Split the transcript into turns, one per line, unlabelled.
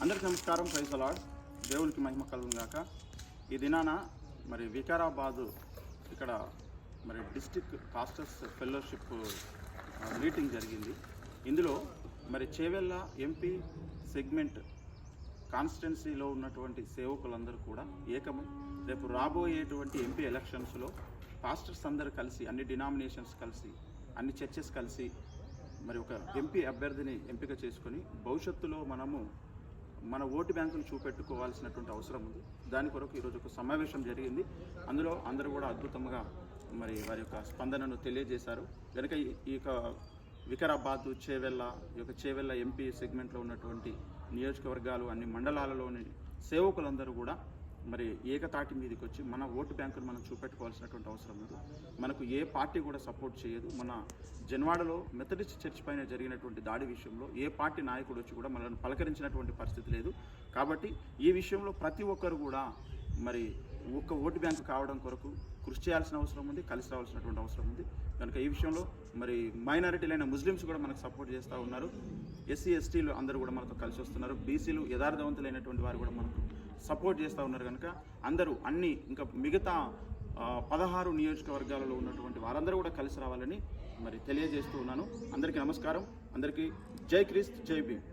అందరికీ నమస్కారం. Praise the lord. దేవునికి మహిమ కలుగును గాక. ఈ దినాన మరి వికారాబాద్ ఇక్కడ మరి డిస్ట్రిక్ట్ పాస్టర్స్ ఫెలోషిప్ మీటింగ్ జరిగింది. ఇందులో మరి చేవెళ్ళ ఎంపీ సెగ్మెంట్ కాన్స్టిట్యున్సీలో ఉన్నటువంటి సేవకులందరూ కూడా ఏకమై రేపు రాబోయేటువంటి ఎంపీ ఎలక్షన్స్లో పాస్టర్స్ అందరూ కలిసి, అన్ని డినామినేషన్స్ కలిసి, అన్ని చర్చెస్ కలిసి మరి ఒక ఎంపీ అభ్యర్థిని ఎంపిక చేసుకొని భవిష్యత్తులో మనము మన ఓటు బ్యాంకును చూపెట్టుకోవాల్సినటువంటి అవసరం ఉంది. దాని కొరకు ఈరోజు ఒక సమావేశం జరిగింది. అందులో అందరూ కూడా అద్భుతంగా మరి వారి యొక్క స్పందనను తెలియజేశారు. కనుక ఈ యొక్క వికారాబాద్ చేవెళ్ళ ఎంపీ సెగ్మెంట్లో ఉన్నటువంటి నియోజకవర్గాలు, అన్ని మండలాలలోని సేవకులందరూ కూడా మరి ఏకతాటి మీదకి వచ్చి మన ఓటు బ్యాంకును మనం చూపెట్టుకోవాల్సినటువంటి అవసరం ఉంది. మనకు ఏ పార్టీ కూడా సపోర్ట్ చేయదు. మన జన్వాడలో మెథడిస్ట్ చర్చ్ పైన జరిగినటువంటి దాడి విషయంలో ఏ పార్టీ నాయకుడు వచ్చి కూడా మనల్ని పలకరించినటువంటి పరిస్థితి లేదు. కాబట్టి ఈ విషయంలో ప్రతి ఒక్కరు కూడా మరి ఒక్క ఓటు బ్యాంకు కావడం కొరకు కృషి చేయాల్సిన అవసరం ఉంది, కలిసి రావాల్సినటువంటి అవసరం ఉంది. కనుక ఈ విషయంలో మరి మైనారిటీలైన ముస్లిమ్స్ కూడా మనకు సపోర్ట్ చేస్తూ ఉన్నారు. ఎస్సీ ఎస్టీలు అందరూ కూడా మనతో కలిసి వస్తున్నారు. బీసీలు యథార్థవంతులైనటువంటి వారు కూడా మనకు సపోర్ట్ చేస్తూ ఉన్నారు. కనుక అందరూ ఇంకా మిగతా 16 నియోజకవర్గాలలో ఉన్నటువంటి వారందరూ కూడా కలిసి రావాలని మరి తెలియజేస్తూ ఉన్నాను. అందరికీ నమస్కారం. అందరికీ జై క్రీస్తు, జై భీమ్.